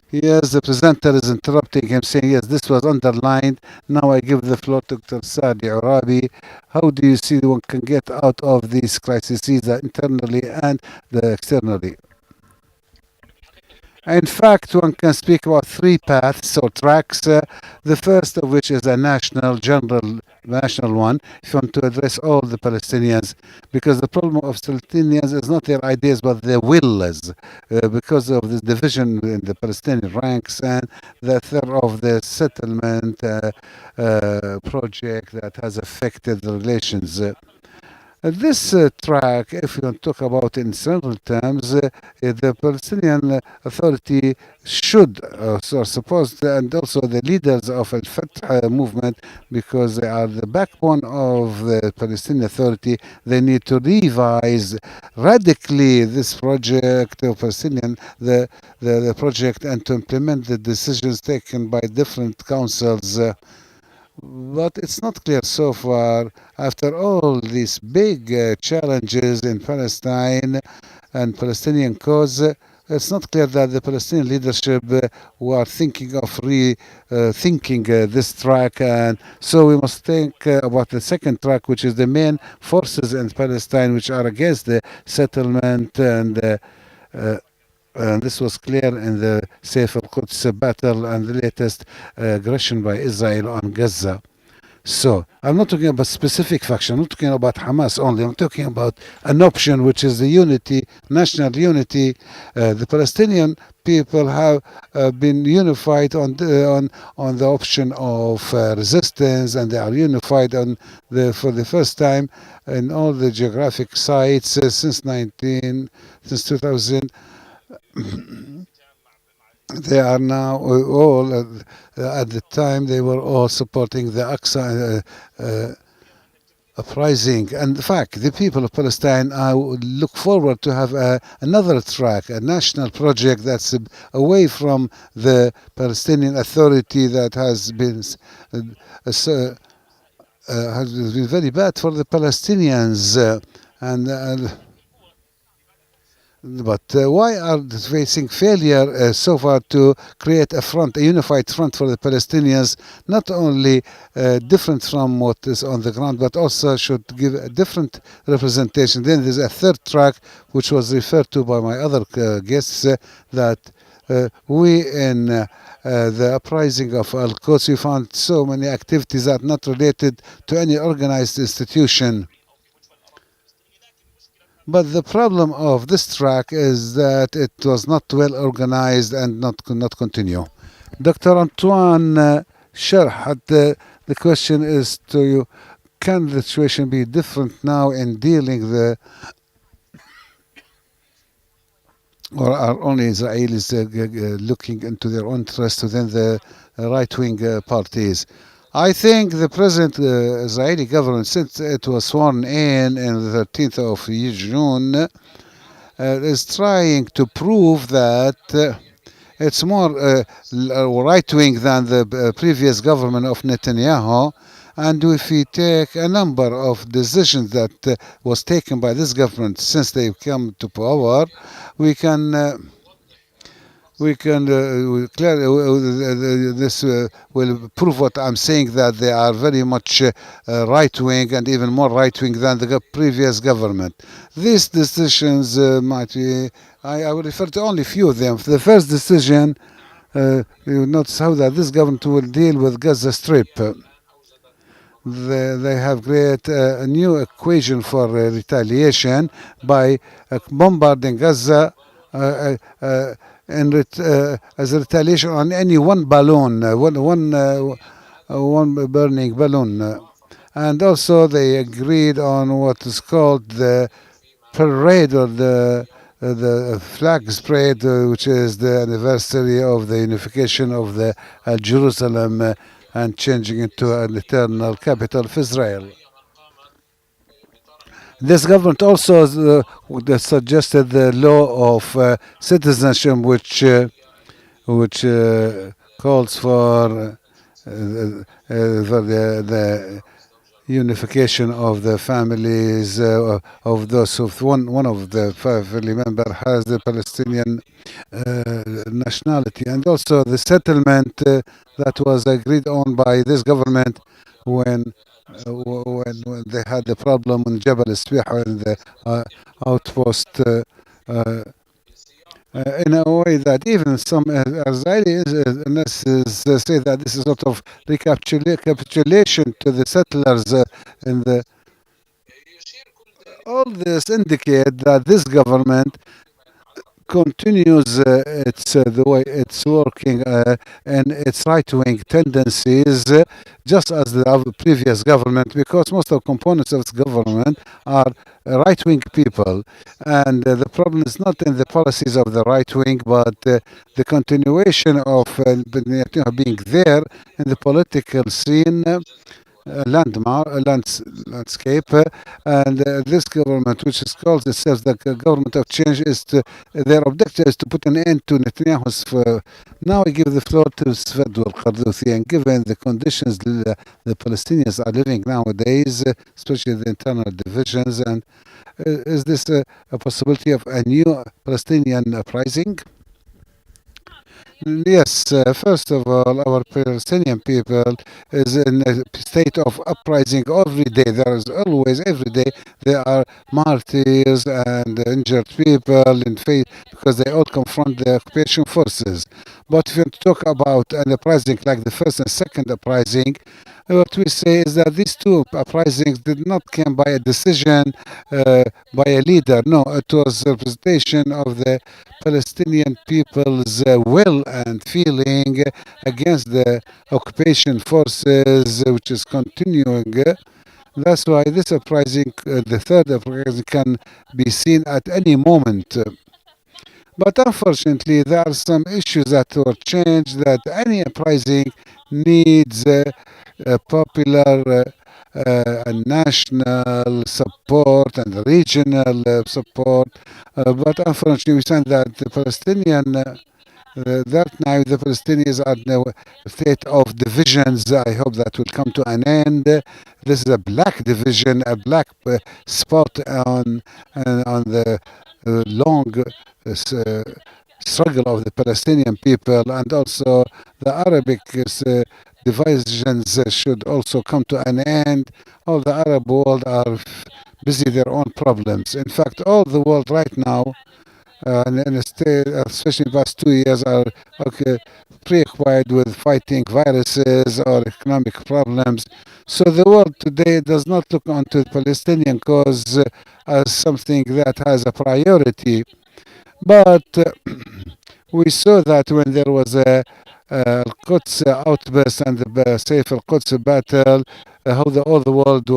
S1: Yes, the presenter is interrupting him, saying, yes, this was underlined. Now I give the floor to Dr. Sari Orabi. How do you see one can get out of these crises, internally and externally? In fact, one can speak about three paths or tracks. The first of which is a national one, if you want to address all the Palestinians, because the problem of Palestinians is not their ideas but their wills, because of this division in the Palestinian ranks and the third of the settlement project that has affected the relations. This track, if you talk about in general terms, the Palestinian Authority should, or supposed, and also the leaders of Al-Fatah movement, because they are the backbone of the Palestinian Authority, they need to revise radically this project of the project, and to implement the decisions taken by different councils. But it's not clear so far, after all these big challenges in Palestine and Palestinian cause, it's not clear that the Palestinian leadership were thinking of rethinking this track. And so we must think about the second track, which is the main forces in Palestine which are against the settlement, and this was clear in the Saif al-Quds battle and the latest aggression by Israel on Gaza. So I'm not talking about specific faction. I'm not talking about Hamas only. I'm talking about an option which is the unity, national unity. The Palestinian people have been unified on the option of resistance, and they are unified for the first time in all the geographic sites since 2000. They are now all, at the time, they were all supporting the Aqsa uprising. And in fact, the people of Palestine look forward to have another track, a national project that's away from the Palestinian Authority that uh, uh, has been very bad for the Palestinians. And But why are they facing failure so far to create a front, a unified front for the Palestinians, not only different from what is on the ground, but also should give a different representation? Then there's a third track, which was referred to by my other guests, that we in the uprising of Al-Quds, we found so many activities that are not related to any organized institution. But the problem of this track is that it was not well organized and not could not continue. Dr. Antoine Sharhat, the question is to you, can the situation be different now in dealing or are only Israelis looking into their own interests within the right-wing parties? I think the present Israeli government, since it was sworn in the 13th of June, is trying to prove that it's more right-wing than the previous government of Netanyahu. And if we take a number of decisions that was taken by this government since they come to power, we can this will prove what I'm saying, that they are very much right-wing and even more right-wing than the previous government. These decisions might be, I will refer to only a few of them. The first decision, you notice how that this government will deal with Gaza Strip. They have created a new equation for retaliation by bombarding Gaza as a retaliation on any one balloon, one burning balloon. And also they agreed on what is called the parade, or the flag parade, which is the anniversary of the unification of the Jerusalem and changing it to an eternal capital of Israel. This government also suggested the law of citizenship, which calls for the unification of the families of those who one of the family member has the Palestinian nationality, and also the settlement that was agreed on by this government when they had the problem in Jabal Isbiha in the outpost. In a way that even some Israelis say that this is sort of recapitulation to the settlers in the. All this indicate that this government continues the way it's working and its right-wing tendencies, just as the previous government, because most of the components of its government are right-wing people. And the problem is not in the policies of the right wing, but the continuation of being there in the political scene, landscape, and this government, which is called itself the government of change, is their objective is to put an end to Netanyahu's. Now I give the floor to Sfed al-Qardouthi, and given the conditions the Palestinians are living nowadays, especially the internal divisions, and is this a possibility of a new Palestinian uprising? Yes, first of all, our Palestinian people is in a state of uprising every day. There is always, every day, there are martyrs and injured people in faith because they all confront the occupation forces. But if you talk about an uprising like the first and second uprising, what we say is that these two uprisings did not come by a decision by a leader. No, it was a representation of the Palestinian people's will and feeling against the occupation forces, which is continuing. That's why this uprising, the third uprising, can be seen at any moment. But unfortunately, there are some issues that were changed, that any uprising needs popular and national support and regional support. But unfortunately, we find that the Palestinian that now the Palestinians are in a state of divisions. I hope that will come to an end. This is a black division, a black spot on the long struggle of the Palestinian people, and also the Arabic divisions should also come to an end. All the Arab world are busy their own problems. In fact, all the world right now in a state, especially the past 2 years, are okay, preoccupied with fighting viruses or economic problems. So the world today does not look onto the Palestinian cause as something that has a priority. But we saw that when there was a Quds outburst and the Saif al-Quds battle, how all the world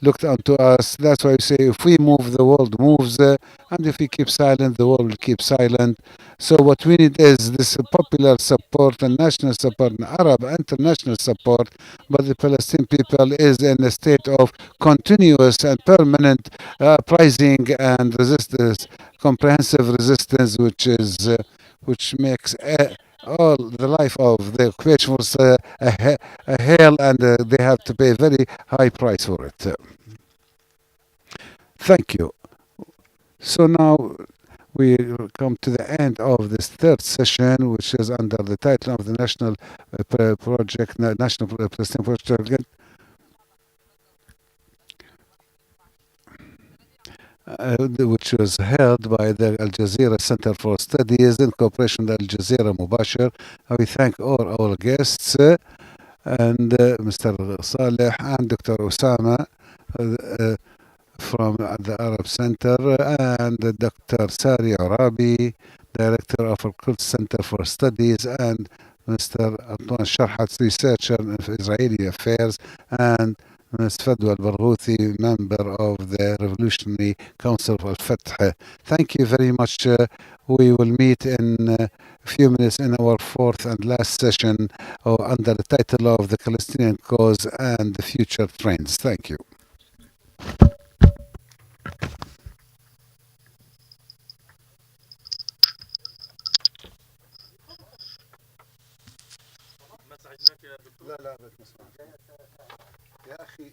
S1: looked onto us. That's why we say if we move, the world moves, and if we keep silent, the world will keep silent. So what we need is this popular support and national support and Arab international support, but the Palestinian people is in a state of continuous and permanent uprising and resistance, comprehensive resistance, which makes all the life of the occupation was a hell, and they have to pay a very high price for it. Thank you. So now we come to the end of this third session, which is under the title of the National Project, National Palestinian Project, which was held by the Al Jazeera Center for Studies in cooperation with Al Jazeera Mubashir. We thank all our guests and Mr. Saleh and Dr. Osama from the Arab Center and Dr. Sari Orabi, Director of the Quds Center for Studies, and Mr. Antoine Sharhat, researcher in Israeli affairs, and Ms. Fadwa al-Barghouthi, member of the Revolutionary Council of Al-Fath. Thank you very much. We will meet in a few minutes in our fourth and last session under the title of The Palestinian Cause and the Future Trends. Thank you. لا لا يا أخي